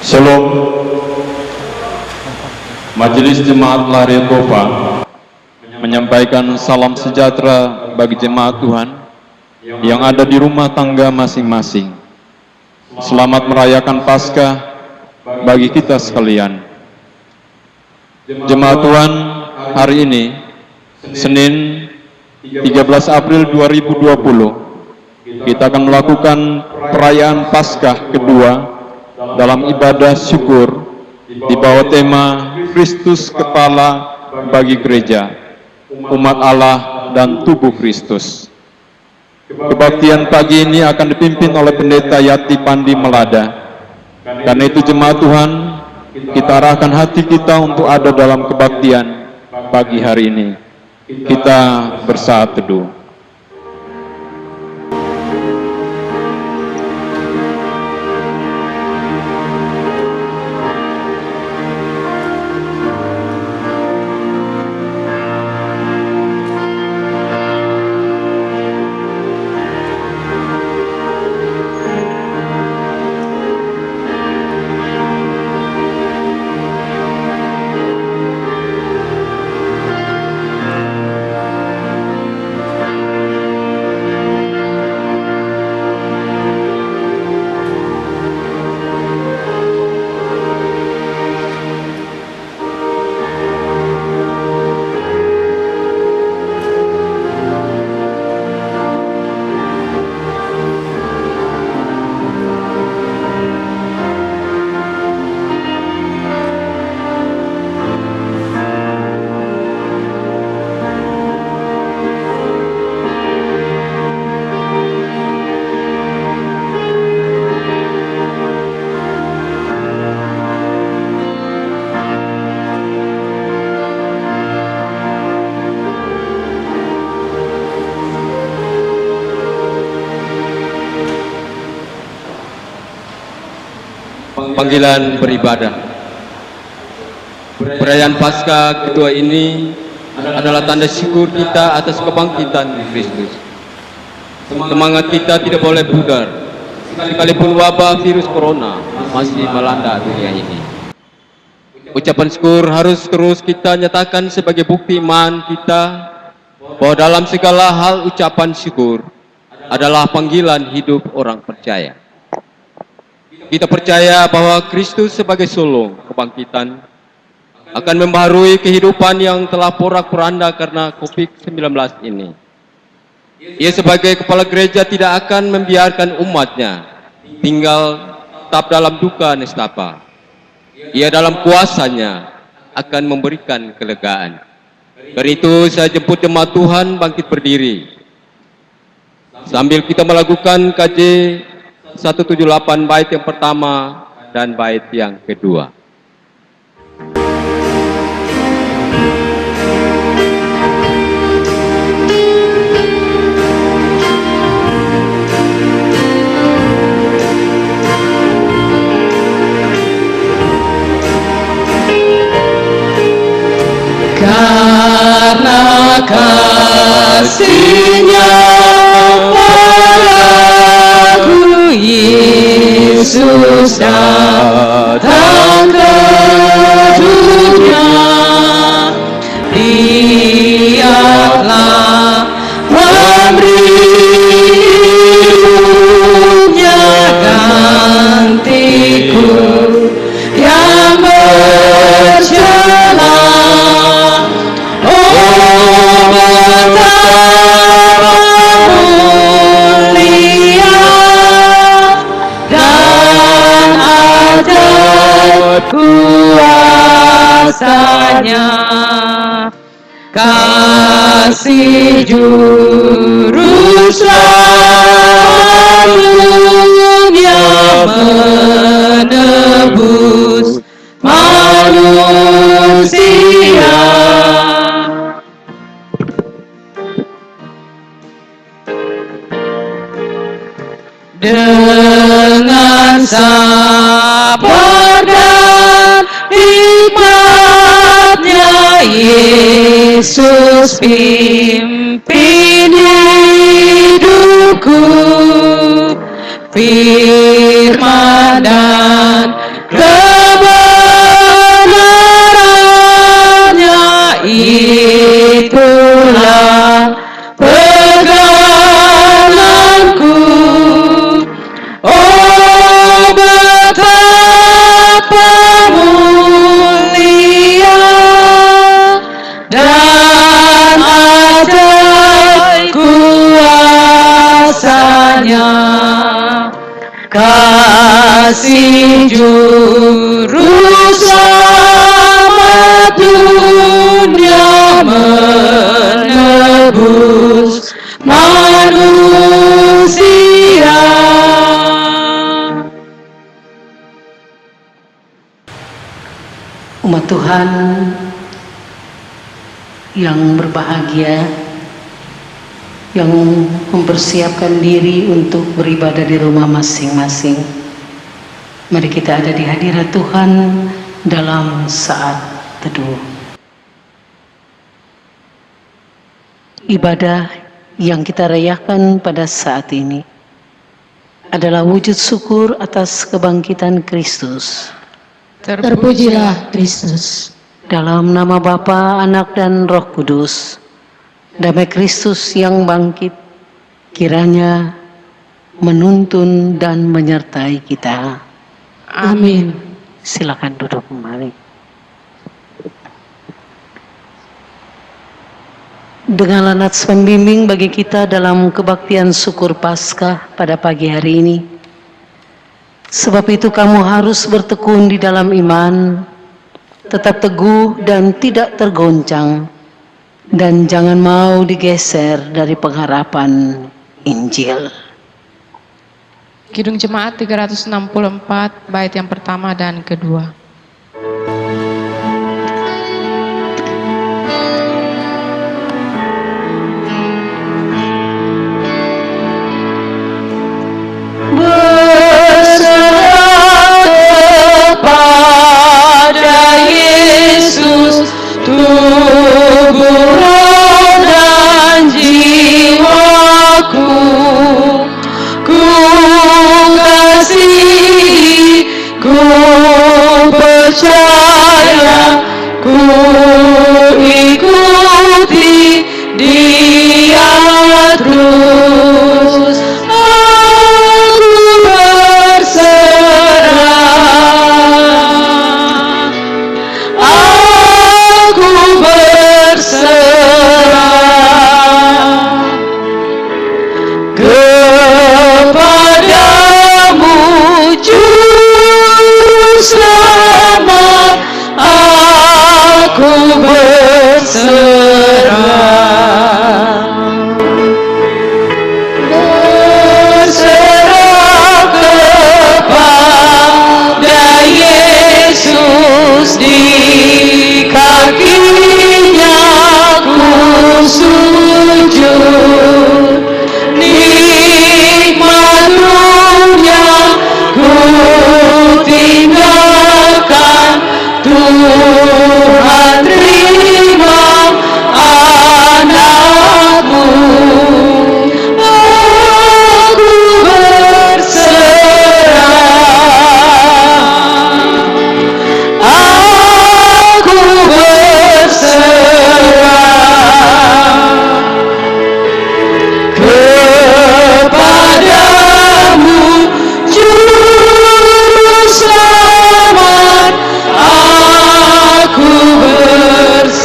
Shalom. Majelis Jemaat Lahir Toba menyampaikan salam sejahtera bagi jemaat Tuhan yang ada di rumah tangga masing-masing. Selamat merayakan Paskah bagi kita sekalian. Jemaat Tuhan, hari ini Senin 13 April 2020 kita akan melakukan perayaan Paskah kedua dalam ibadah syukur di bawah tema Kristus Kepala bagi Gereja, umat Allah dan tubuh Kristus. Kebaktian pagi ini akan dipimpin oleh Pendeta Yati Pandi Melada. Karena itu jemaat Tuhan, kita arahkan hati kita untuk ada dalam kebaktian pagi hari ini. Kita bersaat teduh. Panggilan beribadah. Perayaan Paskah kedua ini adalah tanda syukur kita atas kebangkitan Kristus. Semangat kita tidak boleh pudar, sekalipun wabah virus corona masih melanda dunia ini. Ucapan syukur harus terus kita nyatakan sebagai bukti iman kita bahwa dalam segala hal ucapan syukur adalah panggilan hidup orang percaya. Kita percaya bahwa Kristus sebagai sulung kebangkitan akan membaharui kehidupan yang telah porak-poranda karena COVID-19 ini. Ia sebagai kepala gereja tidak akan membiarkan umatnya tinggal tetap dalam duka nestapa. Ia dalam kuasanya akan memberikan kelegaan. Karena itu saya jemput jemaat Tuhan bangkit berdiri. Sambil kita melakukan KJ 178 bait yang pertama dan bait yang kedua. Karena kasih-Nya padaku, Yesus datang ke dunia. Dia telah memberi hidupnya gantiku yang bercela. Kuasanya kasih juru selamatnya menebus manusia. Dengan sabar dan hikmatnya Yesus pimpin hidupku, firman dan kebenarannya itulah peganganku. Oh, betapa mulia dan ajaib kuasanya, kasih juru selamat dunia menebus manusia. Umat Tuhan yang berbahagia, yang mempersiapkan diri untuk beribadah di rumah masing-masing, mari kita ada di hadirat Tuhan dalam saat teduh. Ibadah yang kita rayakan pada saat ini adalah wujud syukur atas kebangkitan Kristus. Terpujilah Kristus. Dalam nama Bapa, Anak, dan Roh Kudus, damai Kristus yang bangkit kiranya menuntun dan menyertai kita. Amin. Silakan duduk kembali. Dengarlah nats pembimbing bagi kita dalam kebaktian syukur Paskah pada pagi hari ini. Sebab itu kamu harus bertekun di dalam iman, tetap teguh dan tidak tergoncang, dan jangan mau digeser dari pengharapan Injil. Kidung Jemaat 364, bait yang pertama dan kedua. Berserah kepada Yesus, tubuh, roh, dan jiwaku. Ku kasihi, ku percaya, ku ikuti Dia terus. Aku berserah, aku berserah kepadamu, Juru Selamat. Aku berserah, berserah kepada Yesus. Di kakinya ku sujud, nikmat dunia ku tinggalkan. Tuhan terima anakmu. Aku berserah, aku berserah kepadamu, Juru Selamat. Aku berserah.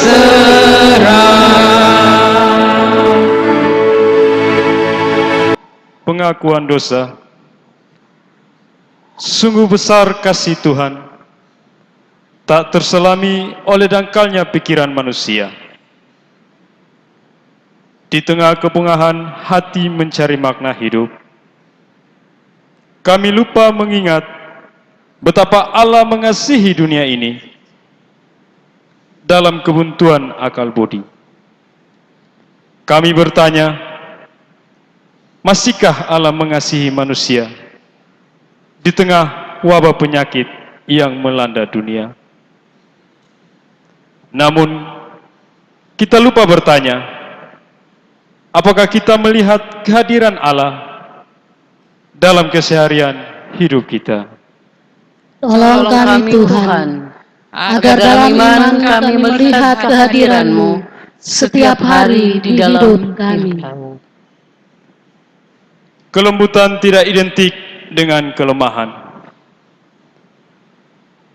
Pengakuan dosa. Sungguh besar kasih Tuhan, tak terselami oleh dangkalnya pikiran manusia. Di tengah kepungahan hati mencari makna hidup, kami lupa mengingat betapa Allah mengasihi dunia ini dalam kebuntuan akal budi. Kami bertanya, masihkah Allah mengasihi manusia di tengah wabah penyakit yang melanda dunia? Namun, kita lupa bertanya, apakah kita melihat kehadiran Allah dalam keseharian hidup kita? Tolong kami Tuhan, agar dalam iman kami melihat kehadiran-Mu setiap hari di hidup kami. Kelembutan tidak identik dengan kelemahan.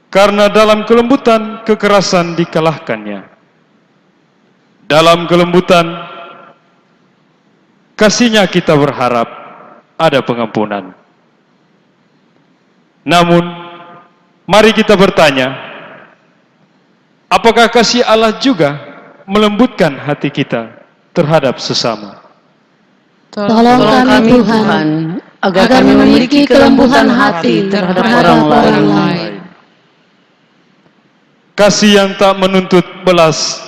Karena dalam kelembutan kekerasan dikalahkannya. Dalam kelembutan kasih-Nya kita berharap ada pengampunan. Namun, mari kita bertanya, apakah kasih Allah juga melembutkan hati kita terhadap sesama? Tolong kami Tuhan, agar kami memiliki kelembutan hati terhadap orang lain. Kasih yang tak menuntut belas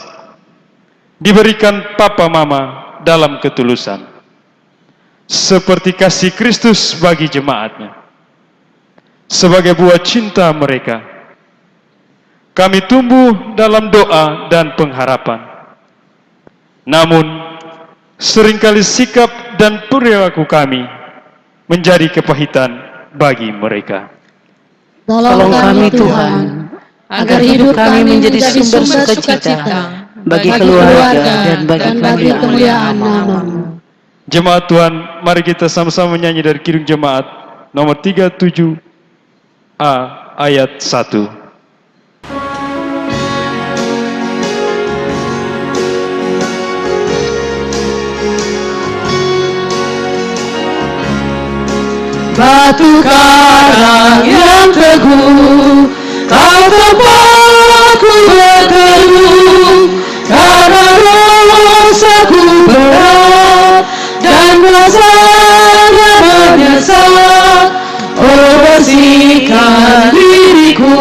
diberikan Papa Mama dalam ketulusan, seperti kasih Kristus bagi jemaatnya. Sebagai buah cinta mereka, kami tumbuh dalam doa dan pengharapan. Namun, seringkali sikap dan perilaku kami menjadi kepahitan bagi mereka. tolong kami Tuhan, agar hidup kami menjadi sumber sukacita bagi keluarga dan bagi kemuliaan nama-Mu. Jemaat Tuhan, mari kita sama-sama menyanyi dari Kidung Jemaat nomor 37A ayat 1. Batu karang yang teguh, Kau tempatku berteduh, karena dosaku berat dan rasanya menyesal. Oh, bersihkan diriku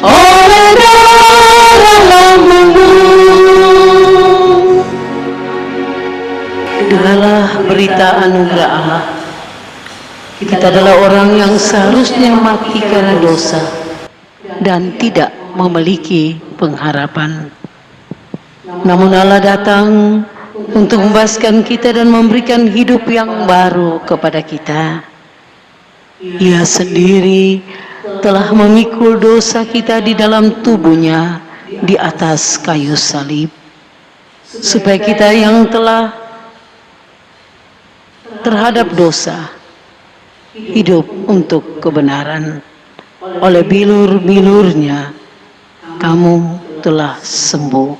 oleh darah lambungmu. Dengarlah berita anugerah Allah. Kita adalah orang yang seharusnya mati karena dosa dan tidak memiliki pengharapan. Namun Allah datang untuk membebaskan kita dan memberikan hidup yang baru kepada kita. Ia sendiri telah memikul dosa kita di dalam tubuhnya di atas kayu salib, supaya kita yang telah terhadap dosa hidup untuk kebenaran. Oleh bilur-bilurnya kamu telah sembuh.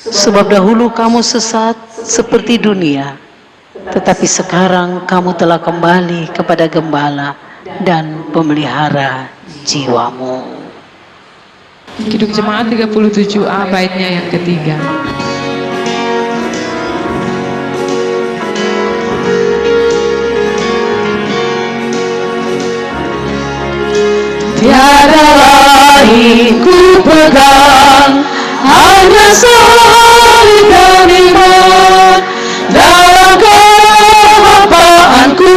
Sebab dahulu kamu sesat seperti dunia, tetapi sekarang kamu telah kembali kepada Gembala dan pemelihara jiwamu. Kidung Jemaat 37A baitnya yang ketiga. Tiada lain ku pegang, hanya salib dan iman. Dalam kehampaanku,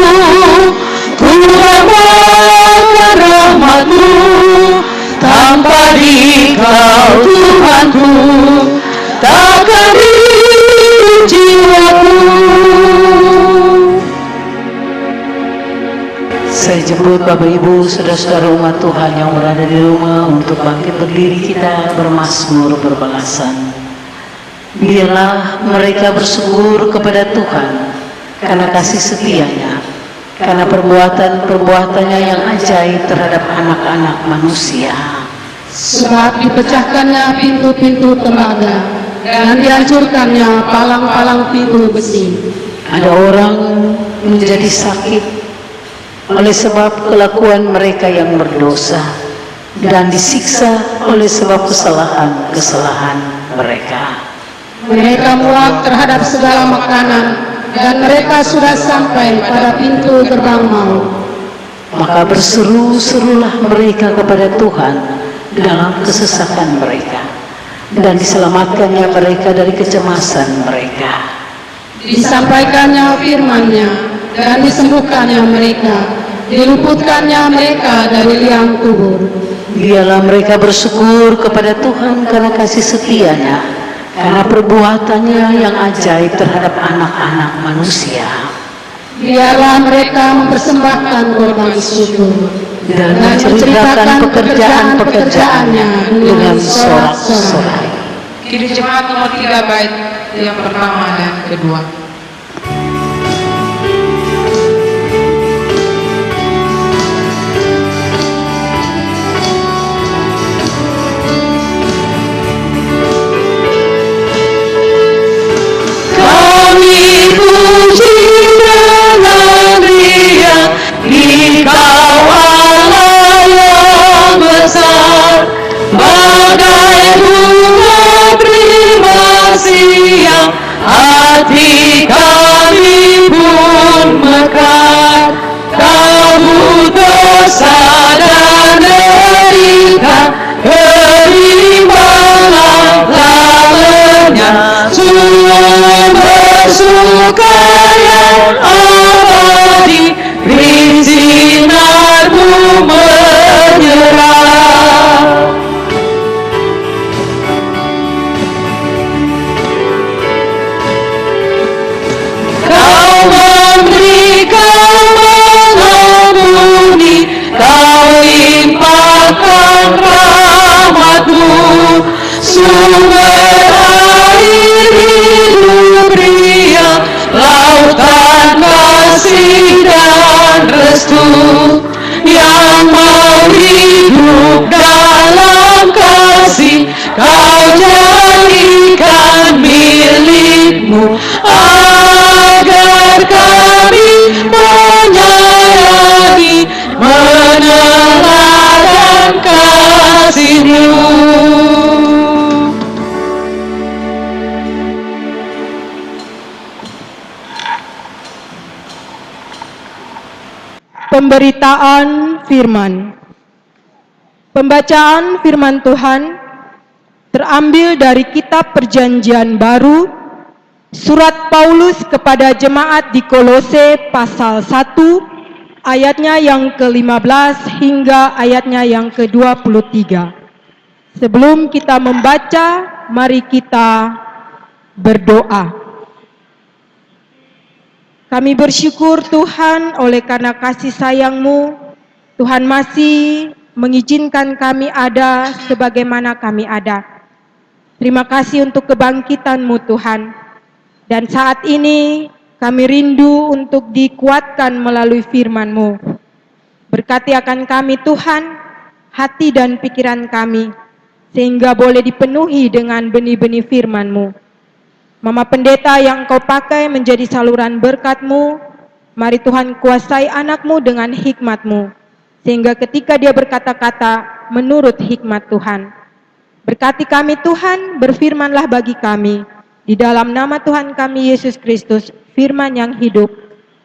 ku memohon rahmat-Mu. Tanpa Dikau Tuhanku, takkan hidup jiwaku. Saya jemput Bapak Ibu, saudara-saudara umat Tuhan yang berada di rumah untuk bangkit berdiri kita bermazmur berbalasan. Biarlah mereka bersyukur kepada Tuhan karena kasih setia-Nya, karena perbuatan-perbuatannya yang ajaib terhadap anak-anak manusia. Sebab dipecahkannya pintu-pintu tembaga dan dihancurkannya palang-palang pintu besi. Ada orang menjadi sakit oleh sebab kelakuan mereka yang berdosa dan disiksa oleh sebab kesalahan-kesalahan mereka. Mereka muak terhadap segala makanan dan mereka sudah sampai pada pintu gerbang maut. Maka berseru-serulah mereka kepada Tuhan dalam kesesakan mereka, dan diselamatkannya mereka dari kecemasan mereka. Disampaikannya firman-Nya dan disembuhkannya mereka, diluputkannya mereka dari liang kubur. Biarlah mereka bersyukur kepada Tuhan karena kasih setia-Nya, karena perbuatannya yang ajaib terhadap anak-anak manusia. Biarlah mereka mempersembahkan korban syukur dan menceritakan pekerjaan-pekerjaannya dengan sorak-sorai. Kidung Jemaat nomor 3 bait yang pertama dan kedua. Kami puji dengan riang Engkau Allah yang besar, bagai bunga primasi yang hati kami pun mekar. Kamu dosa dan derita, kerimbangan lamanya, sumber suka yang abadi, di sinarmu menyerah. Kau memberi, kau mengampuni, kau limpahkan rahmatmu, sumber air hidup riang, lautan kasih dan restu, yang mau hidup dalam kasih, kau jadikan milikmu, agar kami menyayangi, meneladan kasih-Mu. Pemberitaan firman. Pembacaan firman Tuhan terambil dari kitab Perjanjian Baru, surat Paulus kepada jemaat di Kolose pasal 1 ayatnya yang ke-15 hingga ayatnya yang ke-23. Sebelum kita membaca, mari kita berdoa. Kami bersyukur Tuhan oleh karena kasih sayang-Mu, Tuhan masih mengizinkan kami ada sebagaimana kami ada. Terima kasih untuk kebangkitan-Mu Tuhan. Dan saat ini kami rindu untuk dikuatkan melalui firman-Mu. Berkati akan kami Tuhan, hati dan pikiran kami, sehingga boleh dipenuhi dengan benih-benih firman-Mu. Mama Pendeta yang Engkau pakai menjadi saluran berkat-Mu, mari Tuhan kuasai anak-Mu dengan hikmat-Mu, sehingga ketika dia berkata-kata menurut hikmat Tuhan. Berkati kami Tuhan, berfirmanlah bagi kami, di dalam nama Tuhan kami Yesus Kristus, firman yang hidup,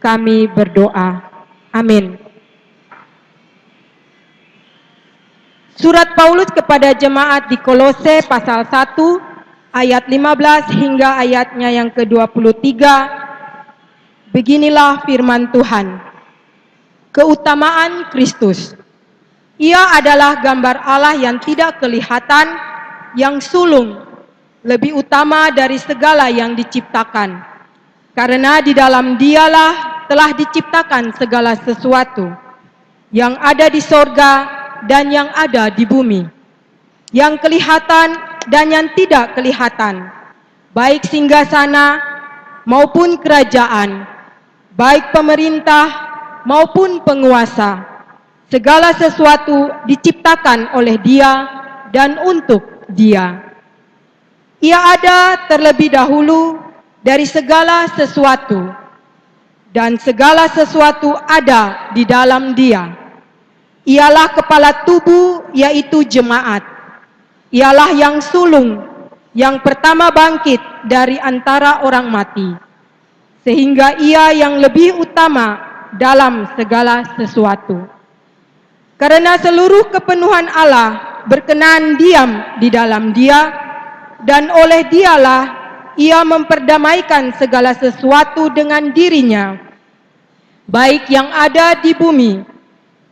kami berdoa. Amin. Surat Paulus kepada jemaat di Kolose pasal 1, ayat 15 hingga ayatnya yang ke-23, beginilah firman Tuhan. Keutamaan Kristus. Ia adalah gambar Allah yang tidak kelihatan, yang sulung, lebih utama dari segala yang diciptakan. Karena di dalam Dialah telah diciptakan segala sesuatu, yang ada di sorga dan yang ada di bumi, yang kelihatan dan yang tidak kelihatan, baik singgasana maupun kerajaan, baik pemerintah maupun penguasa. Segala sesuatu diciptakan oleh Dia dan untuk Dia. Ia ada terlebih dahulu dari segala sesuatu, dan segala sesuatu ada di dalam Dia. Ialah kepala tubuh, yaitu jemaat. Ialah yang sulung, yang pertama bangkit dari antara orang mati, sehingga ia yang lebih utama dalam segala sesuatu. Karena seluruh kepenuhan Allah berkenan diam di dalam Dia, dan oleh Dialah ia memperdamaikan segala sesuatu dengan dirinya, baik yang ada di bumi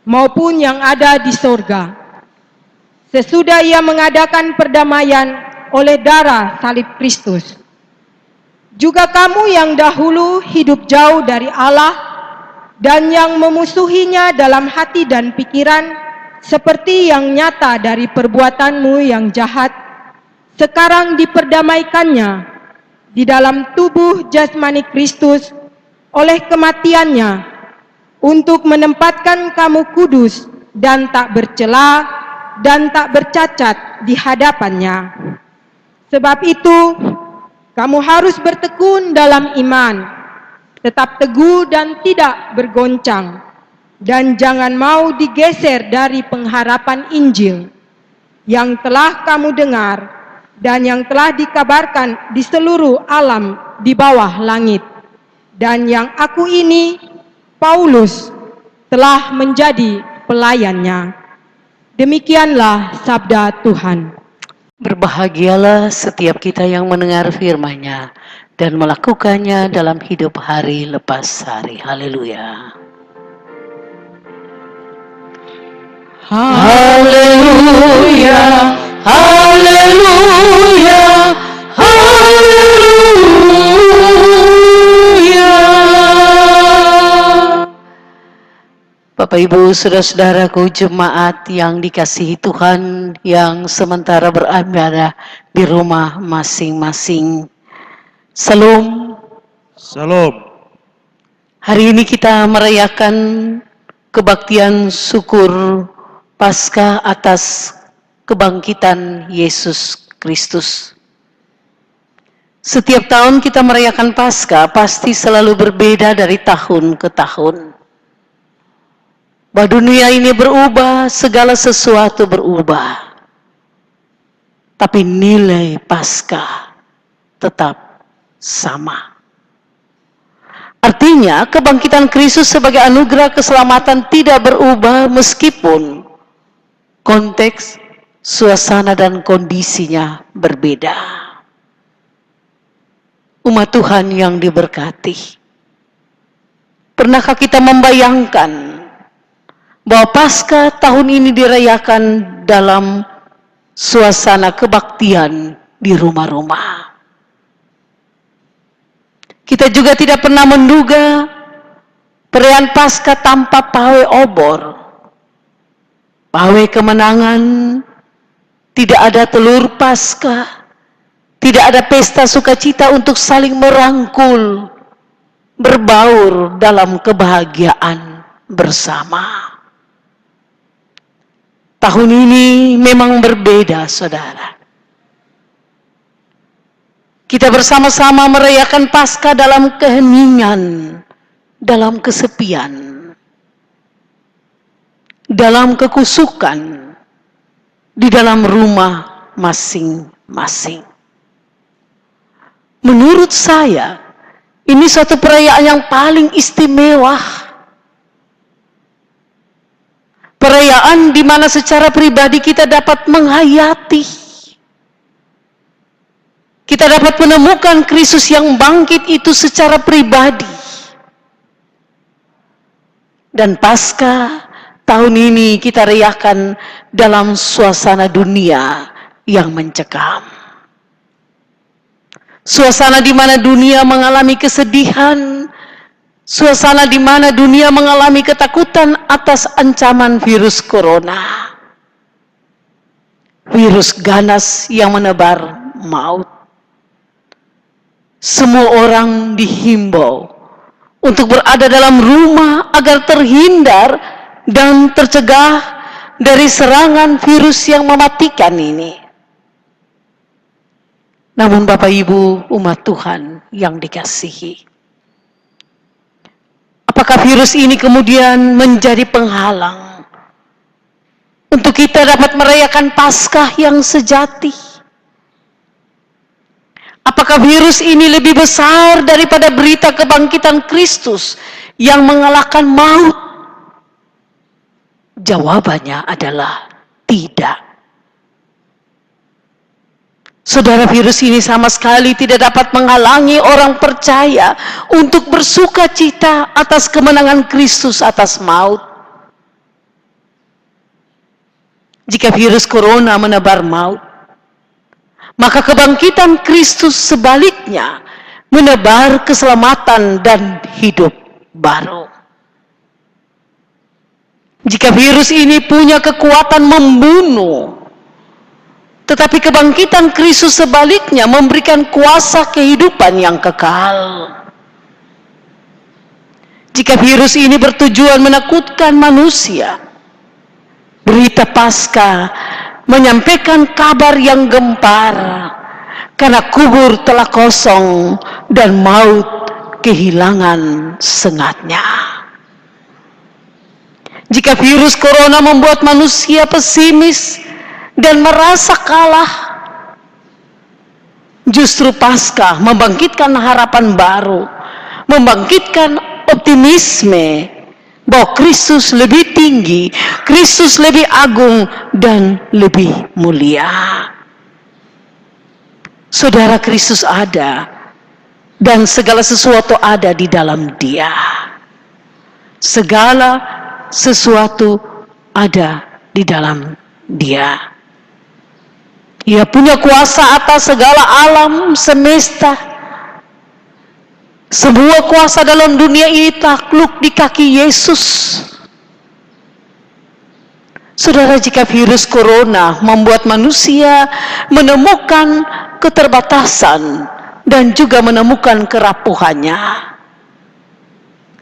maupun yang ada di sorga. Sesudah ia mengadakan perdamaian oleh darah salib Kristus. Juga kamu yang dahulu hidup jauh dari Allah dan yang memusuhinya dalam hati dan pikiran, seperti yang nyata dari perbuatanmu yang jahat, sekarang diperdamaikannya di dalam tubuh jasmani Kristus oleh kematiannya, untuk menempatkan kamu kudus dan tak bercela dan tak bercacat di hadapannya. Sebab itu, kamu harus bertekun dalam iman, tetap teguh dan tidak bergoncang, dan jangan mau digeser dari pengharapan Injil yang telah kamu dengar dan yang telah dikabarkan di seluruh alam di bawah langit, dan yang aku ini, Paulus, telah menjadi pelayannya. Demikianlah sabda Tuhan. Berbahagialah setiap kita yang mendengar firman-Nya dan melakukannya dalam hidup hari lepas hari. Haleluya. Haleluya, haleluya, haleluya. Bapak Ibu, saudara-saudaraku, jemaat yang dikasihi Tuhan yang sementara berada di rumah masing-masing. Salam. Salam. Hari ini kita merayakan kebaktian syukur Paskah atas kebangkitan Yesus Kristus. Setiap tahun kita merayakan Paskah pasti selalu berbeda dari tahun ke tahun. Bahwa dunia ini berubah, segala sesuatu berubah. Tapi nilai Paskah tetap sama. Artinya, kebangkitan Kristus sebagai anugerah keselamatan tidak berubah meskipun konteks, suasana, dan kondisinya berbeda. Umat Tuhan yang diberkati, pernahkah kita membayangkan bahwa Paskah tahun ini dirayakan dalam suasana kebaktian di rumah-rumah? Kita juga tidak pernah menduga perayaan Paskah tanpa pawai obor, pawai kemenangan, tidak ada telur Paskah, tidak ada pesta sukacita untuk saling merangkul, berbaur dalam kebahagiaan bersama. Tahun ini memang berbeda, saudara. Kita bersama-sama merayakan Paskah dalam keheningan, dalam kesepian, dalam kekusukan, di dalam rumah masing-masing. Menurut saya, ini suatu perayaan yang paling istimewa. Perayaan di mana secara pribadi kita dapat menghayati, kita dapat menemukan Kristus yang bangkit itu secara pribadi. Dan Paskah tahun ini kita rayakan dalam suasana dunia yang mencekam. Suasana di mana dunia mengalami kesedihan, suasana di mana dunia mengalami ketakutan atas ancaman virus corona. Virus ganas yang menebar maut. Semua orang dihimbau untuk berada dalam rumah agar terhindar dan tercegah dari serangan virus yang mematikan ini. Namun Bapak Ibu umat Tuhan yang dikasihi, apakah virus ini kemudian menjadi penghalang untuk kita dapat merayakan Paskah yang sejati? Apakah virus ini lebih besar daripada berita kebangkitan Kristus yang mengalahkan maut? Jawabannya adalah tidak. Saudara, virus ini sama sekali tidak dapat menghalangi orang percaya untuk bersuka cita atas kemenangan Kristus atas maut. Jika virus corona menebar maut, maka kebangkitan Kristus sebaliknya menebar keselamatan dan hidup baru. Jika virus ini punya kekuatan membunuh, tetapi kebangkitan Kristus sebaliknya memberikan kuasa kehidupan yang kekal. Jika virus ini bertujuan menakutkan manusia, berita Paskah menyampaikan kabar yang gempar, karena kubur telah kosong dan maut kehilangan sengatnya. Jika virus corona membuat manusia pesimis dan merasa kalah, justru Paskah membangkitkan harapan baru, membangkitkan optimisme bahwa Kristus lebih tinggi, Kristus lebih agung dan lebih mulia. Saudara, Kristus ada dan segala sesuatu ada di dalam Dia. Segala sesuatu ada di dalam Dia. Ia punya kuasa atas segala alam semesta. Semua kuasa dalam dunia ini takluk di kaki Yesus. Saudara, jika virus corona membuat manusia menemukan keterbatasan dan juga menemukan kerapuhannya,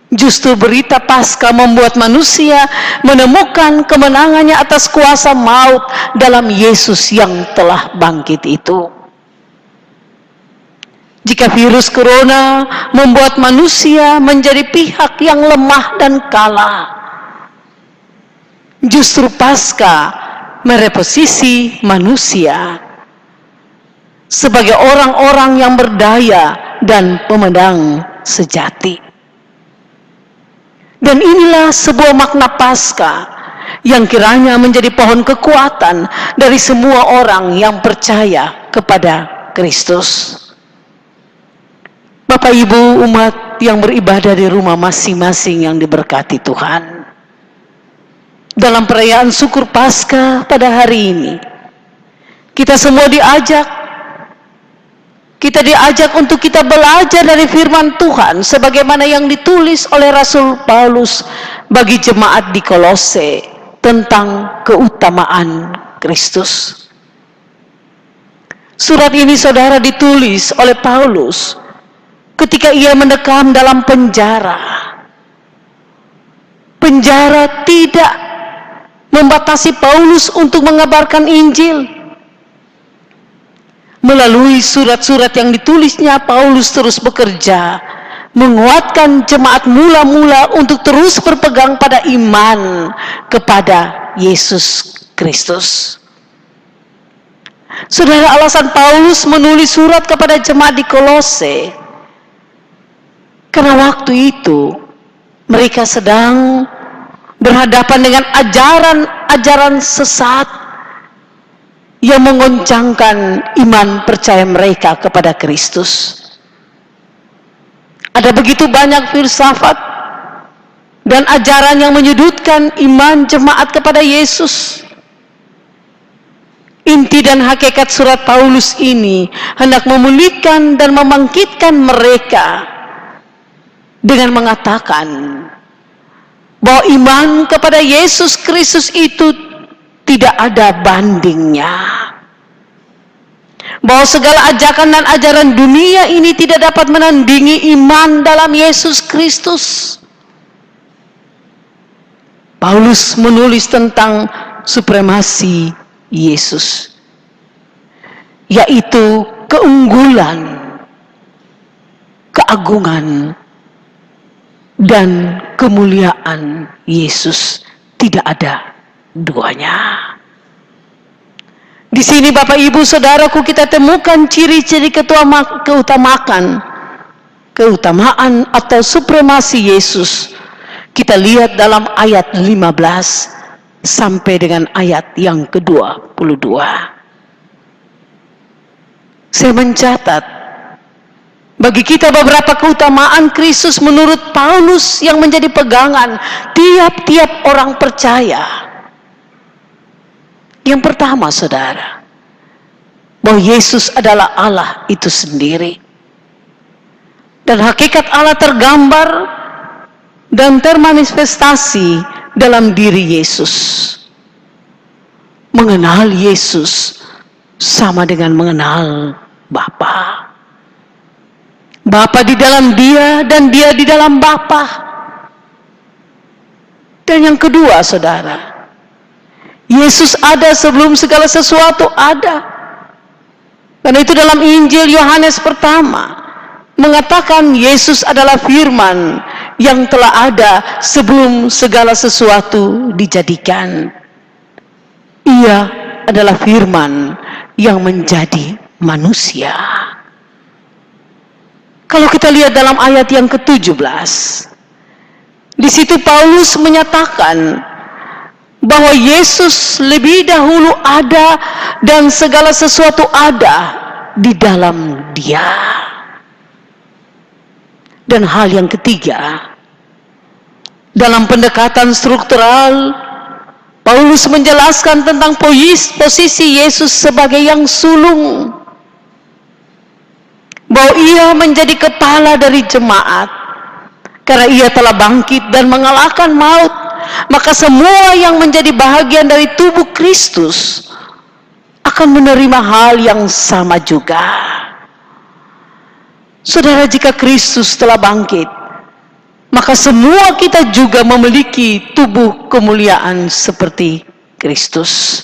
justru berita Paskah membuat manusia menemukan kemenangannya atas kuasa maut dalam Yesus yang telah bangkit itu. Jika virus corona membuat manusia menjadi pihak yang lemah dan kalah, justru Paskah mereposisi manusia sebagai orang-orang yang berdaya dan pemenang sejati. Dan inilah sebuah makna Paskah yang kiranya menjadi pohon kekuatan dari semua orang yang percaya kepada Kristus. Bapak Ibu umat yang beribadah di rumah masing-masing yang diberkati Tuhan, dalam perayaan syukur Paskah pada hari ini, kita semua diajak untuk kita belajar dari firman Tuhan sebagaimana yang ditulis oleh Rasul Paulus bagi jemaat di Kolose tentang keutamaan Kristus. Surat ini, saudara, ditulis oleh Paulus ketika ia mendekam dalam penjara. Penjara tidak membatasi Paulus untuk mengabarkan Injil. Melalui surat-surat yang ditulisnya, Paulus terus bekerja menguatkan jemaat mula-mula untuk terus berpegang pada iman kepada Yesus Kristus. Saudara, alasan Paulus menulis surat kepada jemaat di Kolose karena waktu itu mereka sedang berhadapan dengan ajaran-ajaran sesat yang mengoncangkan iman percaya mereka kepada Kristus. Ada begitu banyak filsafat dan ajaran yang menyudutkan iman jemaat kepada Yesus. Inti dan hakikat surat Paulus ini hendak memulihkan dan membangkitkan mereka dengan mengatakan bahwa iman kepada Yesus Kristus itu tidak ada bandingnya. Bahwa segala ajakan dan ajaran dunia ini tidak dapat menandingi iman dalam Yesus Kristus. Paulus menulis tentang supremasi Yesus, yaitu keunggulan, keagungan, dan kemuliaan Yesus. Tidak ada duanya. Di sini Bapak Ibu Saudaraku kita temukan ciri-ciri keutamaan atau supremasi Yesus. Kita lihat dalam ayat 15 sampai dengan ayat yang ke-22. Saya mencatat bagi kita beberapa keutamaan Kristus menurut Paulus yang menjadi pegangan tiap-tiap orang percaya. Yang pertama, saudara, bahwa Yesus adalah Allah itu sendiri. Dan hakikat Allah tergambar dan termanifestasi dalam diri Yesus. Mengenal Yesus sama dengan mengenal Bapa. Bapa di dalam dia dan dia di dalam Bapa. Dan yang kedua, saudara, Yesus ada sebelum segala sesuatu ada. Karena itu dalam Injil Yohanes pertama mengatakan Yesus adalah firman yang telah ada sebelum segala sesuatu dijadikan. Ia adalah firman yang menjadi manusia. Kalau kita lihat dalam ayat yang ke-17, di situ Paulus menyatakan bahwa Yesus lebih dahulu ada dan segala sesuatu ada di dalam Dia. Dan hal yang ketiga, dalam pendekatan struktural, Paulus menjelaskan tentang posisi Yesus sebagai yang sulung, bahwa ia menjadi kepala dari jemaat karena ia telah bangkit dan mengalahkan maut. Maka semua yang menjadi bahagian dari tubuh Kristus akan menerima hal yang sama juga. Saudara, jika Kristus telah bangkit, maka semua kita juga memiliki tubuh kemuliaan seperti Kristus.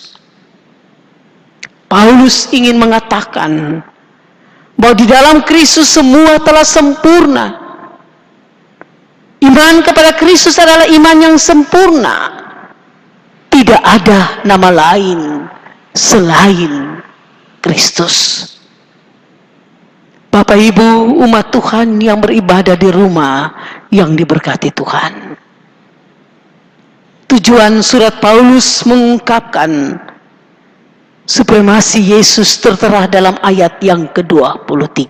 Paulus ingin mengatakan bahwa di dalam Kristus semua telah sempurna. Iman kepada Kristus adalah iman yang sempurna. Tidak ada nama lain selain Kristus. Bapak Ibu umat Tuhan yang beribadah di rumah yang diberkati Tuhan. Tujuan surat Paulus mengungkapkan supremasi Yesus tertera dalam ayat yang ke-23.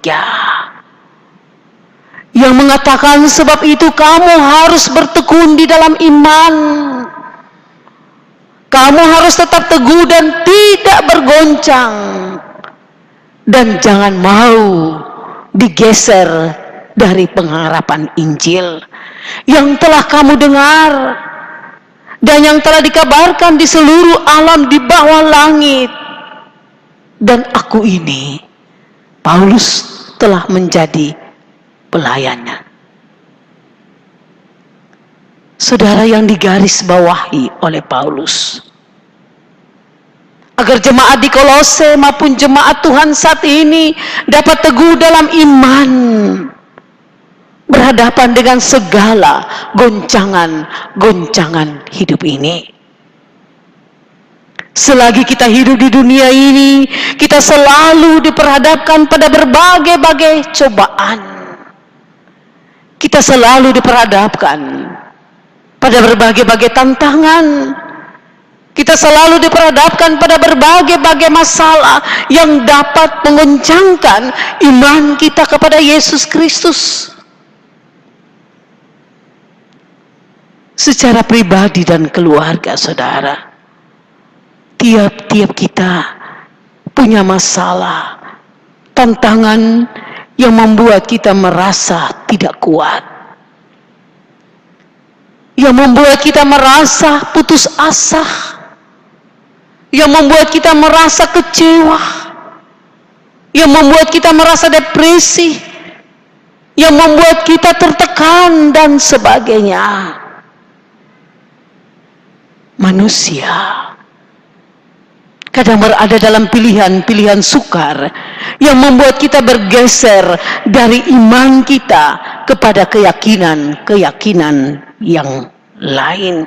Yang mengatakan sebab itu kamu harus bertekun di dalam iman. Kamu harus tetap teguh dan tidak bergoncang. Dan jangan mau digeser dari pengharapan Injil yang telah kamu dengar dan yang telah dikabarkan di seluruh alam di bawah langit. Dan aku ini, Paulus, telah menjadi pelayannya. Saudara yang digaris bawahi oleh Paulus, agar jemaat di Kolose maupun jemaat Tuhan saat ini dapat teguh dalam iman, berhadapan dengan segala goncangan-goncangan hidup ini. Selagi kita hidup di dunia ini, kita selalu diperhadapkan pada berbagai-bagai cobaan. Kita selalu diperhadapkan pada berbagai-bagai tantangan. Kita selalu diperhadapkan pada berbagai-bagai masalah yang dapat menggoncangkan iman kita kepada Yesus Kristus. Secara pribadi dan keluarga, saudara, tiap-tiap kita punya masalah, tantangan yang membuat kita merasa tidak kuat, yang membuat kita merasa putus asa, yang membuat kita merasa kecewa, yang membuat kita merasa depresi, yang membuat kita tertekan dan sebagainya. Manusia kadang berada dalam pilihan-pilihan sukar yang membuat kita bergeser dari iman kita kepada keyakinan-keyakinan yang lain.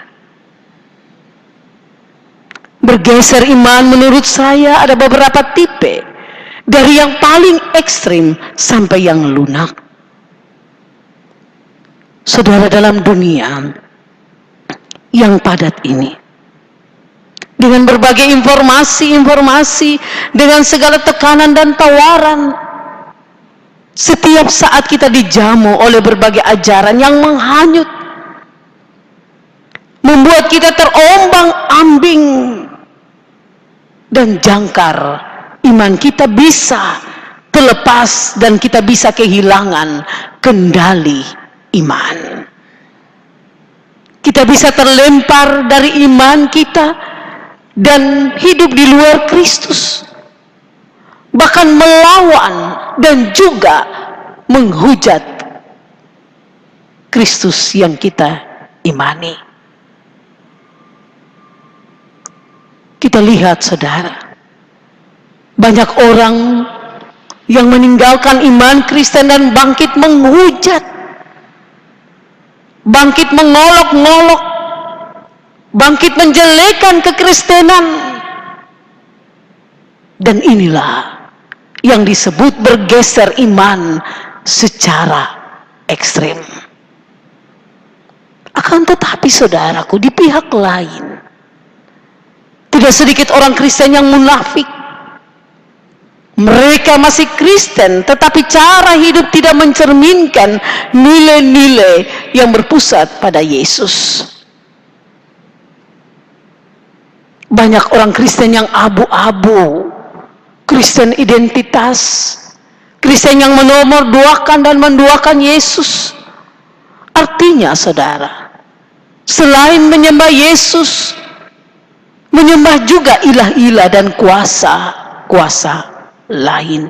Bergeser iman menurut saya ada beberapa tipe, dari yang paling ekstrim sampai yang lunak. Saudara, dalam dunia yang padat ini, dengan berbagai informasi, dengan segala tekanan dan tawaran, setiap saat kita dijamu oleh berbagai ajaran yang menghanyut, membuat kita terombang-ambing dan jangkar. Iman kita bisa terlepas dan kita bisa kehilangan kendali iman. Kita bisa terlempar dari iman kita dan hidup di luar Kristus, bahkan melawan dan juga menghujat Kristus yang kita imani. Kita lihat, saudara, banyak orang yang meninggalkan iman Kristen dan bangkit menghujat, bangkit mengolok-ngolok, bangkit menjelekan kekristenan. Dan inilah yang disebut bergeser iman secara ekstrim. Akan tetapi, saudaraku, di pihak lain, tidak sedikit orang Kristen yang munafik. Mereka masih Kristen, tetapi cara hidup tidak mencerminkan nilai-nilai yang berpusat pada Yesus. Banyak orang Kristen yang abu-abu, Kristen identitas, Kristen yang menomorduakan dan menduakan Yesus. Artinya, saudara, selain menyembah Yesus, menyembah juga ilah-ilah dan kuasa-kuasa lain.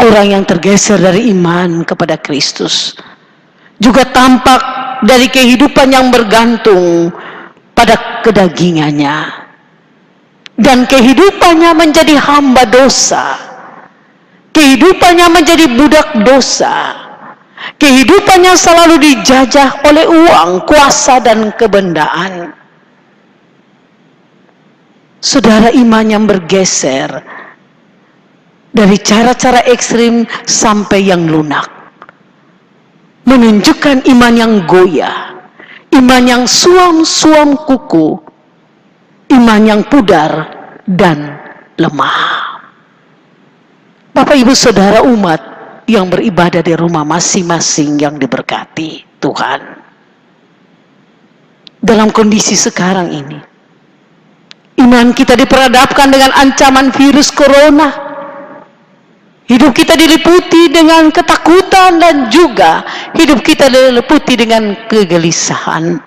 Orang yang tergeser dari iman kepada Kristus juga tampak dari kehidupan yang bergantung pada kedagingannya, dan kehidupannya menjadi hamba dosa, kehidupannya menjadi budak dosa, kehidupannya selalu dijajah oleh uang, kuasa, dan kebendaan. Saudara, iman yang bergeser dari cara-cara ekstrim sampai yang lunak menunjukkan iman yang goyah, iman yang suam-suam kuku, iman yang pudar dan lemah. Bapak, Ibu, Saudara, umat yang beribadah di rumah masing-masing yang diberkati Tuhan, dalam kondisi sekarang ini, iman kita diperhadapkan dengan ancaman virus corona. Hidup kita diliputi dengan ketakutan dan juga hidup kita diliputi dengan kegelisahan.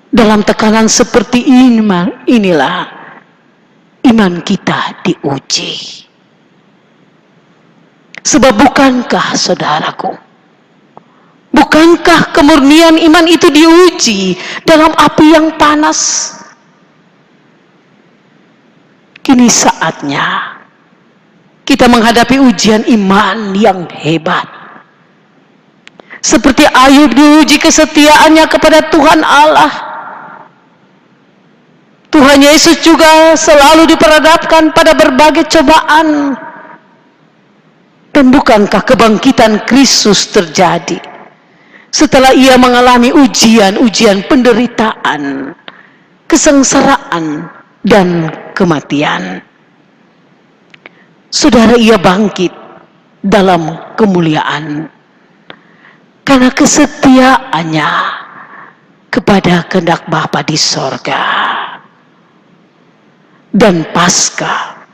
Dalam tekanan seperti inilah iman kita diuji. Sebab bukankah, saudaraku, bukankah kemurnian iman itu diuji dalam api yang panas? Kini saatnya kita menghadapi ujian iman yang hebat. Seperti Ayub diuji kesetiaannya kepada Tuhan Allah, Tuhan Yesus juga selalu diperhadapkan pada berbagai cobaan. Dan bukankah kebangkitan Kristus terjadi setelah ia mengalami ujian-ujian penderitaan, kesengsaraan, dan kematian? Saudara, ia bangkit dalam kemuliaan karena kesetiaannya kepada kehendak Bapa di sorga. Dan Paskah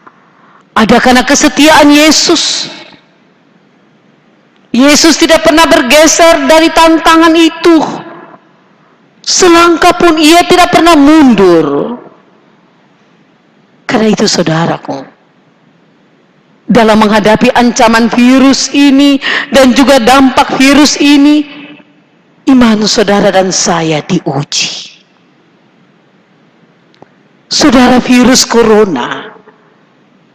ada karena kesetiaan Yesus. Yesus tidak pernah bergeser dari tantangan itu. Selangkah pun ia tidak pernah mundur. Karena itu, saudaraku, dalam menghadapi ancaman virus ini dan juga dampak virus ini, iman saudara dan saya diuji. Saudara, virus corona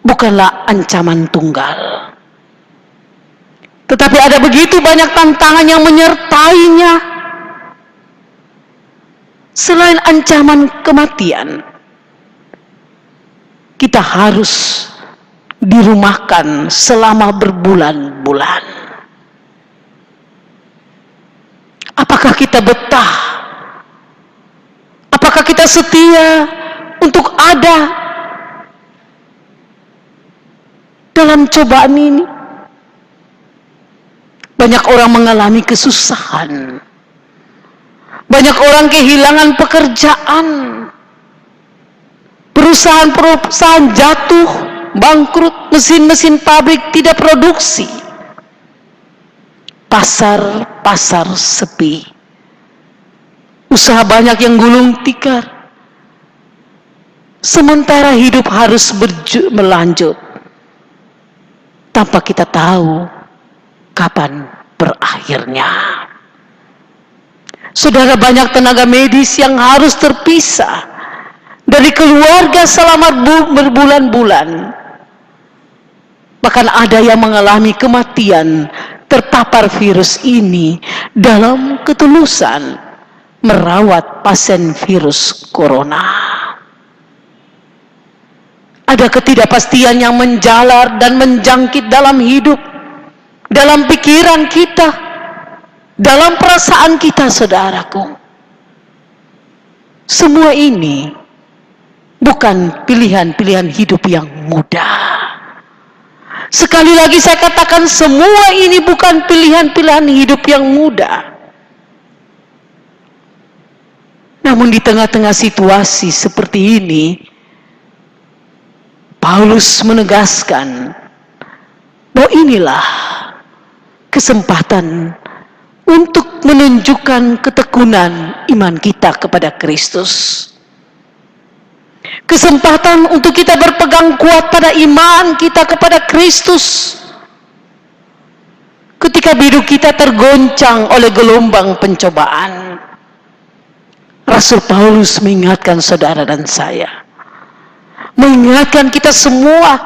bukanlah ancaman tunggal, tetapi ada begitu banyak tantangan yang menyertainya. Selain ancaman kematian, kita harus dirumahkan selama berbulan-bulan. Apakah kita betah? Apakah kita setia untuk ada dalam cobaan ini? Banyak orang mengalami kesusahan. Banyak orang kehilangan pekerjaan. Perusahaan-perusahaan jatuh, bangkrut, mesin-mesin pabrik tidak produksi. pasar-pasar sepi. Usaha banyak yang gulung tikar. Sementara hidup harus berlanjut tanpa kita tahu kapan berakhirnya. Saudara, banyak tenaga medis yang harus terpisah dari keluarga selama berbulan-bulan. Bahkan ada yang mengalami kematian terpapar virus ini dalam ketulusan merawat pasien virus corona. Ada ketidakpastian yang menjalar dan menjangkit dalam hidup, dalam pikiran kita, dalam perasaan kita, saudaraku. Semua ini bukan pilihan-pilihan hidup yang mudah. Sekali lagi saya katakan, semua ini bukan pilihan-pilihan hidup yang mudah. Namun di tengah-tengah situasi seperti ini, Paulus menegaskan bahwa inilah kesempatan untuk menunjukkan ketekunan iman kita kepada Kristus. Kesempatan untuk kita berpegang kuat pada iman kita kepada Kristus. Ketika hidup kita tergoncang oleh gelombang pencobaan, Rasul Paulus mengingatkan saudara dan saya, mengingatkan kita semua,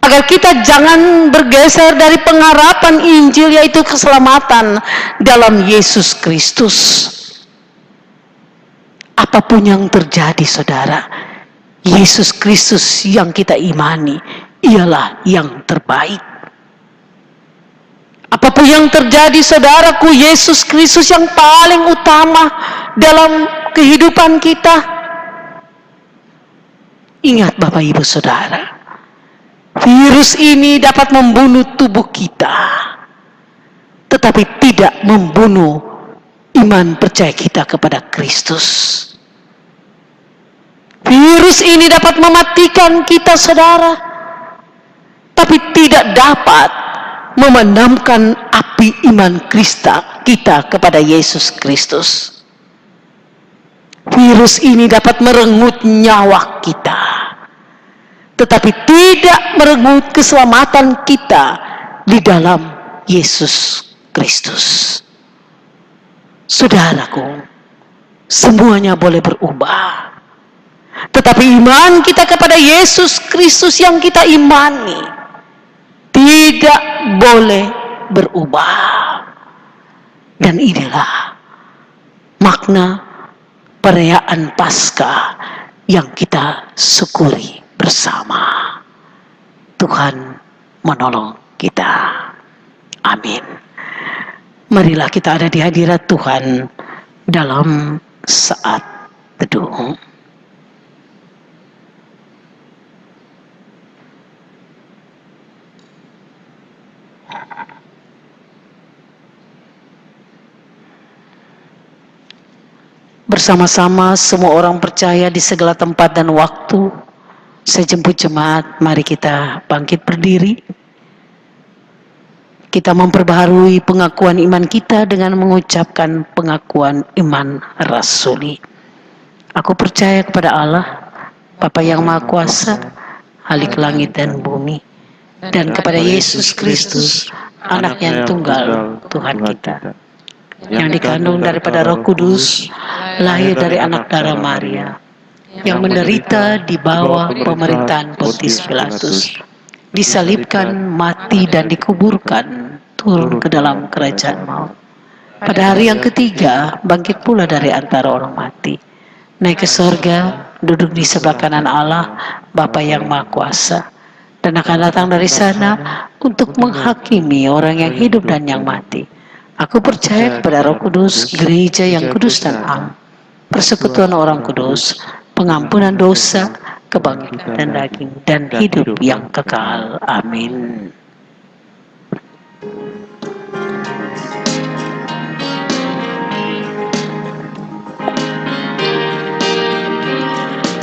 agar kita jangan bergeser dari pengharapan Injil, yaitu keselamatan dalam Yesus Kristus. Apapun yang terjadi, saudara, Yesus Kristus yang kita imani ialah yang terbaik. Apapun yang terjadi, saudaraku, Yesus Kristus yang paling utama dalam kehidupan kita. Ingat Bapak Ibu Saudara, virus ini dapat membunuh tubuh kita, tetapi tidak membunuh iman percaya kita kepada Kristus. Virus ini dapat mematikan kita, saudara, tapi tidak dapat memadamkan api iman kita kepada Yesus Kristus. Virus ini dapat merenggut nyawa kita, tetapi tidak merenggut keselamatan kita di dalam Yesus Kristus. Saudaraku, semuanya boleh berubah, tetapi iman kita kepada Yesus Kristus yang kita imani tidak boleh berubah. Dan inilah makna perayaan Paskah yang kita syukuri bersama. Tuhan menolong kita. Amin. Marilah kita ada di hadirat Tuhan dalam saat teduh. Bersama-sama semua orang percaya di segala tempat dan waktu, saya jemput jemaat, mari kita bangkit berdiri. Kita memperbaharui pengakuan iman kita dengan mengucapkan pengakuan iman rasuli. Aku percaya kepada Allah, Bapa yang Maha Kuasa, Halik langit dan bumi, dan kepada Yesus Kristus, Anak yang tunggal Tuhan kita, yang dikandung daripada Roh Kudus, lahir dari anak darah Maria, yang menderita di bawah pemerintahan Pontius Pilatus, disalibkan, mati dan dikuburkan, turun ke dalam kerajaan maut. Pada hari yang ketiga, bangkit pula dari antara orang mati, naik ke sorga, duduk di sebelah kanan Allah, Bapa yang Maha Kuasa, dan akan datang dari sana untuk menghakimi orang yang hidup dan yang mati. Aku percaya kepada Roh Kudus, gereja yang kudus dan am, persekutuan orang kudus, pengampunan dosa, kebangkitan daging, dan hidup yang kekal. Amin.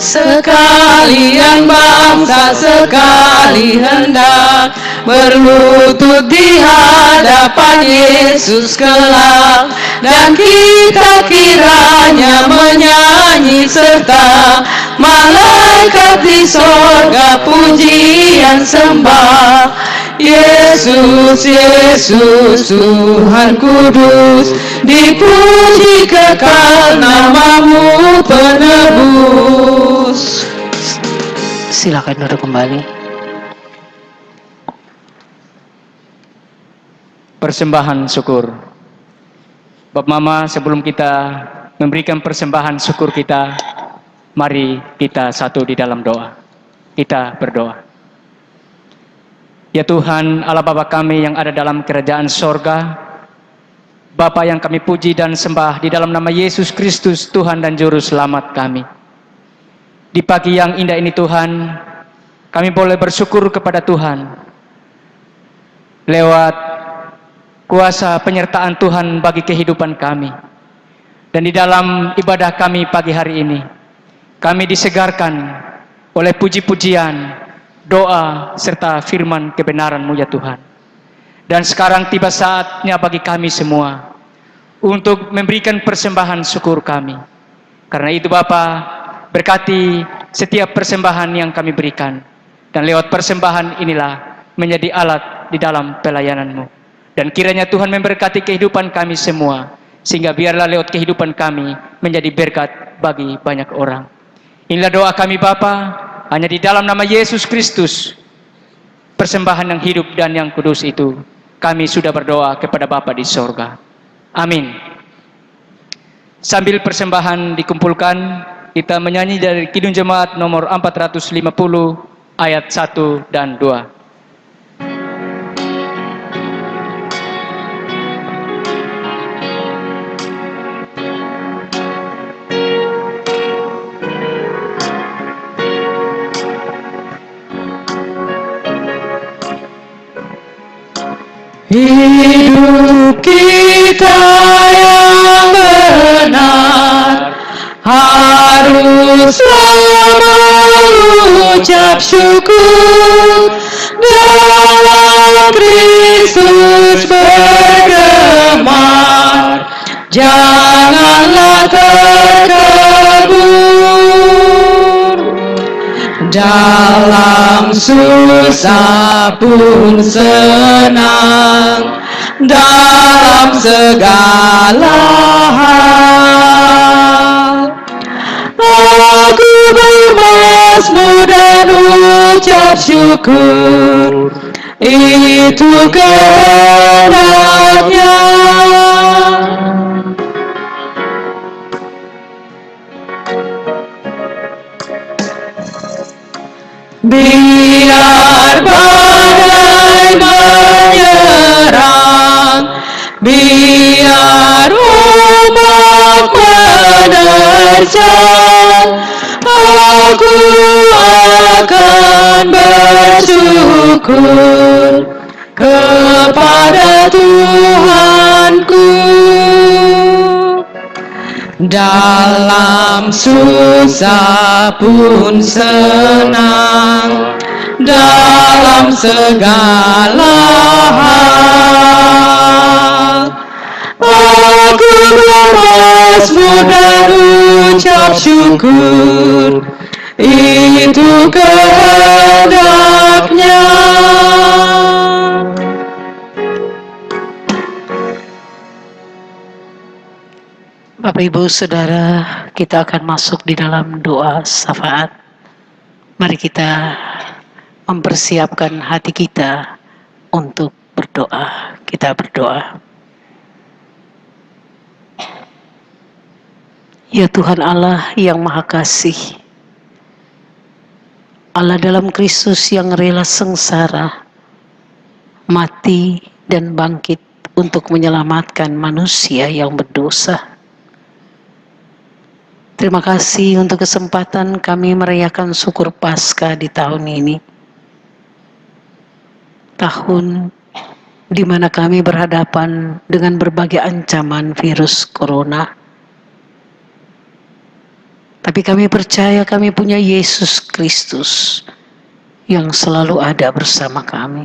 Sekalian bangsa sekali hendak berlutut di hadapan Yesus kelak, dan kita kiranya menyanyi serta malaikat di sorga pujian sembah. Yesus, Yesus, Tuhan Kudus, dipuji kekal namamu penebus. Silakan duduk kembali. Persembahan syukur. Bapak Mama, sebelum kita memberikan persembahan syukur kita, mari kita satu di dalam doa. Kita berdoa. Ya Tuhan, Allah Bapa kami yang ada dalam kerajaan sorga, Bapa yang kami puji dan sembah di dalam nama Yesus Kristus, Tuhan dan Juru Selamat kami. Di pagi yang indah ini Tuhan, kami boleh bersyukur kepada Tuhan lewat kuasa penyertaan Tuhan bagi kehidupan kami. Dan di dalam ibadah kami pagi hari ini, kami disegarkan oleh puji-pujian, doa, serta firman kebenaran-Mu ya Tuhan. Dan sekarang tiba saatnya bagi kami semua untuk memberikan persembahan syukur kami. Karena itu Bapa, berkati setiap persembahan yang kami berikan. Dan lewat persembahan inilah menjadi alat di dalam pelayanan-Mu. Dan kiranya Tuhan memberkati kehidupan kami semua, sehingga biarlah lewat kehidupan kami menjadi berkat bagi banyak orang. Inilah doa kami Bapa, hanya di dalam nama Yesus Kristus, persembahan yang hidup dan yang kudus itu, kami sudah berdoa kepada Bapa di sorga. Amin. Sambil persembahan dikumpulkan, kita menyanyi dari Kidung Jemaat nomor 450 ayat 1 dan 2. Hidup kita yang benar harus mengucap syukur, dalam Kristus bergemar, janganlah terkebur. Dalam susah pun senang, dalam segala hal aku bermazmur dan ucap syukur, itu kehendaknya. Biar badai menyerang, biar ombak menerjang, aku akan bersyukur kepada Tuhanku. Dalam susah pun senang, dalam segala hal aku bermazmur dan ucap syukur, itu kehendaknya. Bapak Ibu Saudara, kita akan masuk di dalam doa syafaat. Mari kita mempersiapkan hati kita untuk berdoa. Kita berdoa. Ya Tuhan Allah yang Maha Kasih, Allah dalam Kristus yang rela sengsara, mati dan bangkit untuk menyelamatkan manusia yang berdosa. Terima kasih untuk kesempatan kami merayakan syukur Paskah di tahun ini. Tahun di mana kami berhadapan dengan berbagai ancaman virus corona. Tapi kami percaya kami punya Yesus Kristus yang selalu ada bersama kami.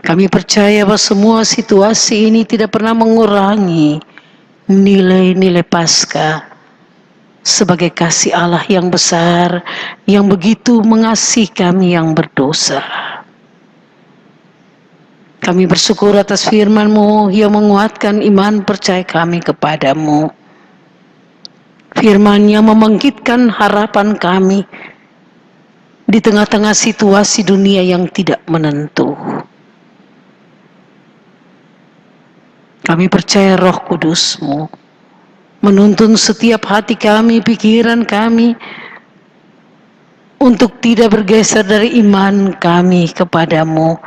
Kami percaya bahwa semua situasi ini tidak pernah mengurangi nilai-nilai Paskah sebagai kasih Allah yang besar, yang begitu mengasihi kami yang berdosa. Kami bersyukur atas firman-Mu yang menguatkan iman percaya kami kepadamu. Firman yang membangkitkan harapan kami di tengah-tengah situasi dunia yang tidak menentu. Kami percaya Roh Kudus-Mu menuntun setiap hati kami, pikiran kami, untuk tidak bergeser dari iman kami kepadamu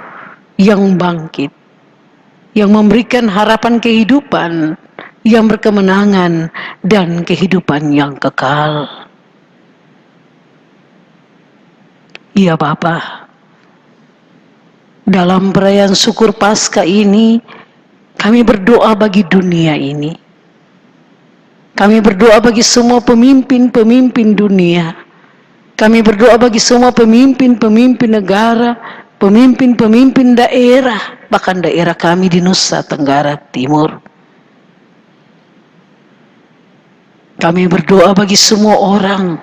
yang bangkit, yang memberikan harapan kehidupan, yang berkemenangan, dan kehidupan yang kekal. Ya Bapa, dalam perayaan syukur Paskah ini, kami berdoa bagi dunia ini. Kami berdoa bagi semua pemimpin-pemimpin dunia. Kami berdoa bagi semua pemimpin-pemimpin negara, pemimpin-pemimpin daerah, bahkan daerah kami di Nusa Tenggara Timur. Kami berdoa bagi semua orang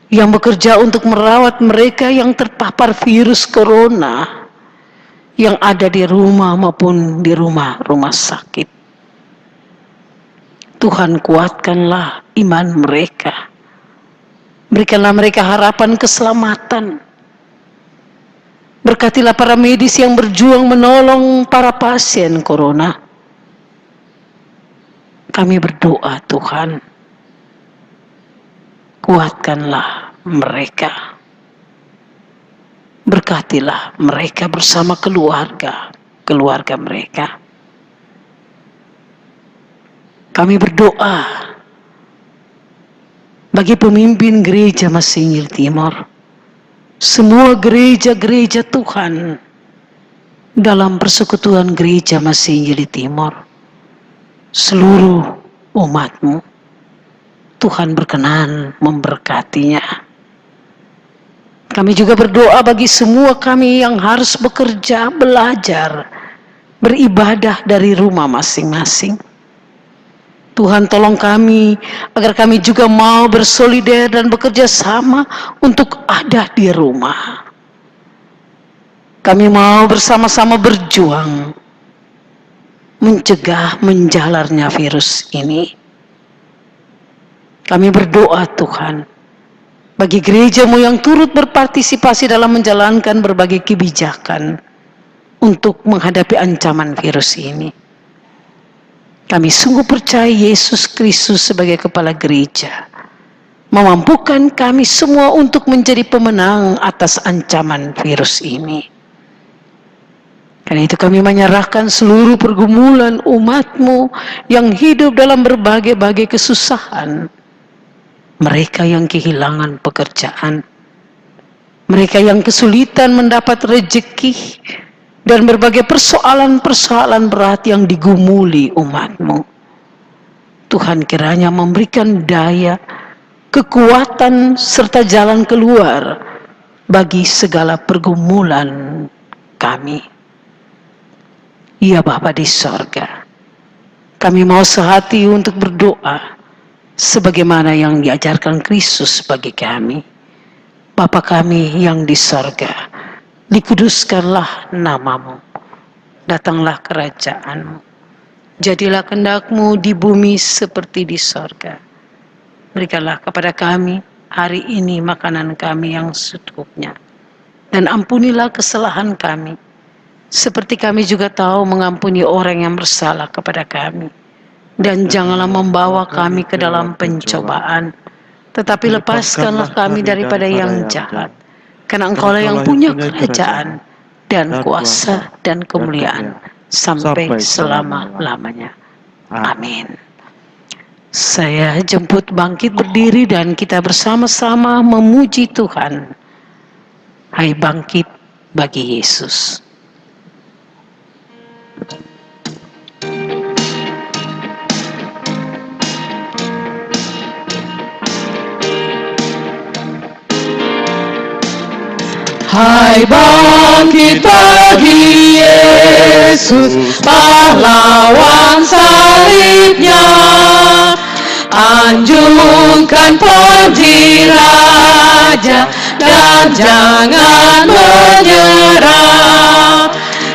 yang bekerja untuk merawat mereka yang terpapar virus corona, yang ada di rumah maupun di rumah-rumah sakit. Tuhan, kuatkanlah iman mereka. Berikanlah mereka harapan keselamatan. Berkatilah para medis yang berjuang menolong para pasien corona. Kami berdoa, Tuhan, kuatkanlah mereka. Berkatilah mereka bersama keluarga mereka. Kami berdoa bagi pemimpin gereja Masinggil Timur, semua gereja-gereja Tuhan dalam persekutuan gereja Masinggil Timur, seluruh umat-Mu, Tuhan berkenan memberkatinya. Kami juga berdoa bagi semua kami yang harus bekerja, belajar, beribadah dari rumah masing-masing. Tuhan, tolong kami agar kami juga mau bersolidar dan bekerja sama untuk ada di rumah. Kami mau bersama-sama berjuang mencegah menjalarnya virus ini. Kami berdoa, Tuhan, bagi gereja-Mu yang turut berpartisipasi dalam menjalankan berbagai kebijakan untuk menghadapi ancaman virus ini. Kami sungguh percaya Yesus Kristus sebagai kepala gereja memampukan kami semua untuk menjadi pemenang atas ancaman virus ini. Karena itu kami menyerahkan seluruh pergumulan umat-Mu yang hidup dalam berbagai-bagai kesusahan. Mereka yang kehilangan pekerjaan, mereka yang kesulitan mendapat rezeki, dan berbagai persoalan-persoalan berat yang digumuli umat-Mu. Tuhan, kiranya memberikan daya, kekuatan, serta jalan keluar bagi segala pergumulan kami. Ya Bapa di sorga, kami mau sehati untuk berdoa sebagaimana yang diajarkan Kristus bagi kami. Bapa kami yang di sorga, dikuduskanlah nama-Mu, datanglah kerajaan-Mu, jadilah kehendak-Mu di bumi seperti di sorga. Berikanlah kepada kami hari ini makanan kami yang secukupnya, dan ampunilah kesalahan kami, seperti kami juga tahu mengampuni orang yang bersalah kepada kami. Dan janganlah membawa kami ke dalam pencobaan, tetapi lepaskanlah kami daripada yang jahat. Karena Engkaulah yang punya kerajaan dan kuasa dan kemuliaan sampai selama-lamanya. Amin. Saya jemput bangkit berdiri dan kita bersama-sama memuji Tuhan. Hai bangkit bagi Yesus. Hai bangkit bagi Yesus, pahlawan salibnya. Anjungkan puji Raja dan jangan menyerah.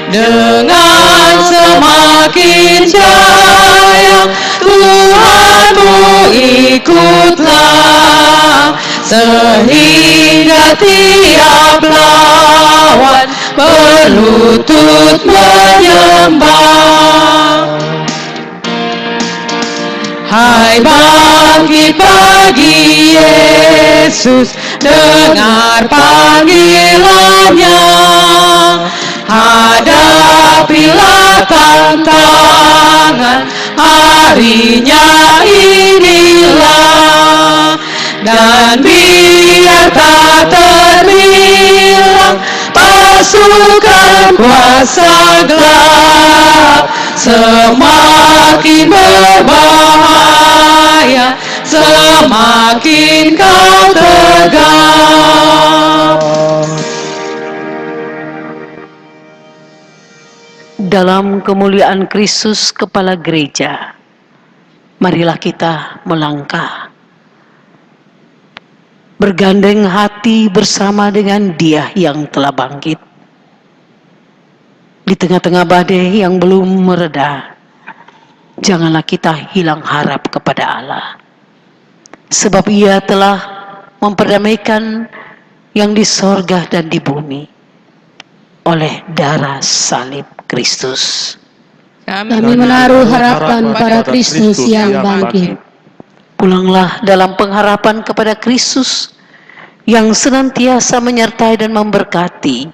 Dengan semakin jaya Tuhanmu ikutlah, sehingga tiap lawan berlutut menyembah. Hai bangkit pagi Yesus, dengar panggilannya. Hadapilah tantangan, harinya inilah. Dan biar tak terbilang pasukan kuasa gelap, semakin berbahaya, semakin kau tegap. Dalam kemuliaan Kristus Kepala Gereja, marilah kita melangkah, bergandeng hati bersama dengan Dia yang telah bangkit. Di tengah-tengah badai yang belum mereda, janganlah kita hilang harap kepada Allah. Sebab Ia telah memperdamaikan yang di sorga dan di bumi oleh darah salib Kristus. Kami menaruh harapan pada Kristus yang bangkit. Pulanglah dalam pengharapan kepada Kristus yang senantiasa menyertai dan memberkati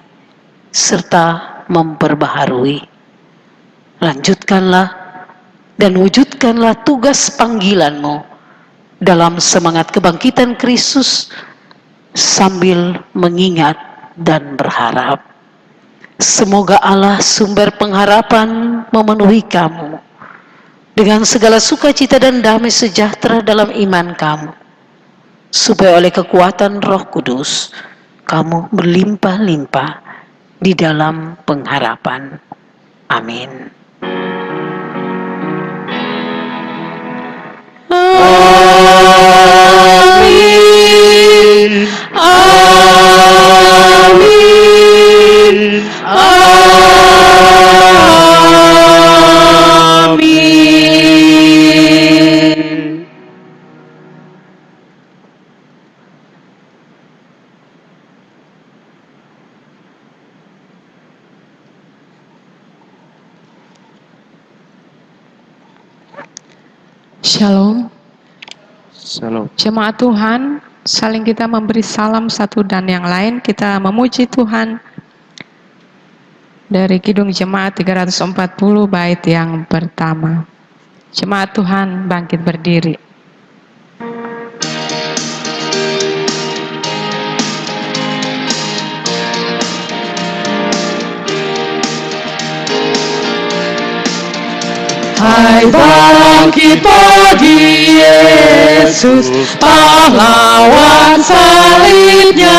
serta memperbaharui. Lanjutkanlah dan wujudkanlah tugas panggilanmu dalam semangat kebangkitan Kristus sambil mengingat dan berharap. Semoga Allah sumber pengharapan memenuhi kamu dengan segala sukacita dan damai sejahtera dalam iman kamu, supaya oleh kekuatan Roh Kudus kamu berlimpah-limpah di dalam pengharapan. Amin. Amin. Amin. Amin. Shalom. Salam. Jemaat Tuhan, saling kita memberi salam satu dan yang lain. Kita memuji Tuhan dari Kidung Jemaat 340 bait yang pertama. Jemaat Tuhan bangkit berdiri. Hai bangkit pagi Yesus, pahlawan salibnya.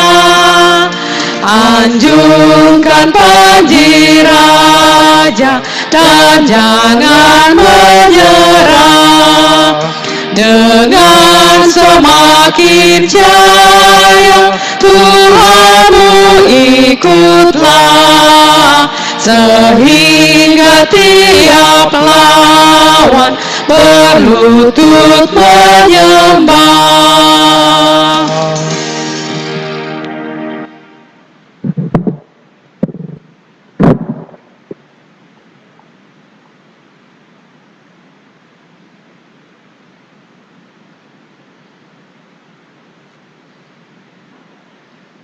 Anjungkan panji Raja dan jangan menyerah. Dengan semakin jaya Tuhanmu ikutlah, sehingga tiap lawan berlutut menyembah.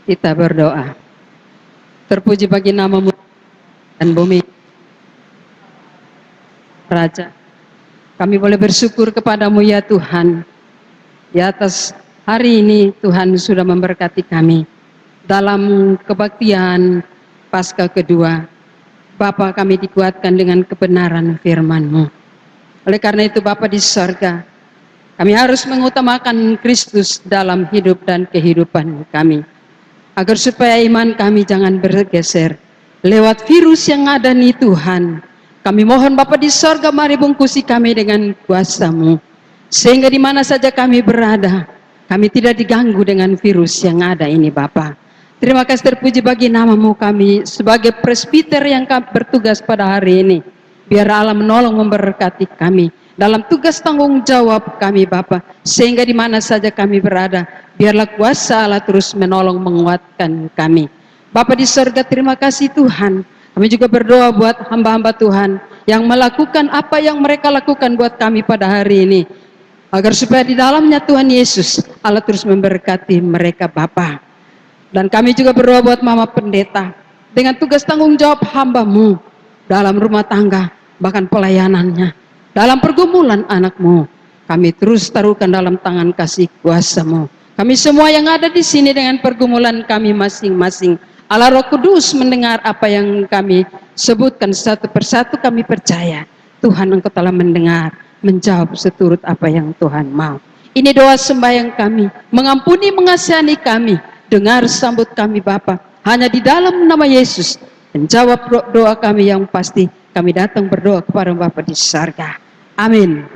Kita berdoa. Terpuji bagi nama-Mu dan bumi. Raja, kami boleh bersyukur kepadamu ya Tuhan. Di atas hari ini Tuhan sudah memberkati kami dalam kebaktian Paskah kedua. Bapa, kami dikuatkan dengan kebenaran firman-Mu. Oleh karena itu Bapa di sorga, kami harus mengutamakan Kristus dalam hidup dan kehidupan kami, agar supaya iman kami jangan bergeser lewat virus yang ada nih Tuhan. Kami mohon Bapa di sorga, mari bungkusi kami dengan kuasa-Mu. Sehingga di mana saja kami berada, kami tidak diganggu dengan virus yang ada ini Bapa. Terima kasih terpuji bagi nama-Mu, kami sebagai presbiter yang bertugas pada hari ini. Biar Allah menolong memberkati kami dalam tugas tanggung jawab kami Bapa. Sehingga di mana saja kami berada, biarlah kuasa Allah terus menolong menguatkan kami. Bapa di surga, terima kasih Tuhan. Kami juga berdoa buat hamba-hamba Tuhan yang melakukan apa yang mereka lakukan buat kami pada hari ini. Agar supaya di dalamnya Tuhan Yesus, Allah terus memberkati mereka Bapa. Dan kami juga berdoa buat Mama Pendeta. Dengan tugas tanggung jawab hamba-Mu dalam rumah tangga, bahkan pelayanannya. Dalam pergumulan anak-Mu, kami terus taruhkan dalam tangan kasih kuasa-Mu. Kami semua yang ada di sini dengan pergumulan kami masing-masing. Allah Roh Kudus mendengar apa yang kami sebutkan satu persatu, kami percaya Tuhan Engkau telah mendengar, menjawab seturut apa yang Tuhan mau. Ini doa sembahyang kami, mengampuni mengasihani kami, dengar sambut kami Bapa. Hanya di dalam nama Yesus, menjawab doa kami yang pasti, kami datang berdoa kepada Bapa di surga. Amin.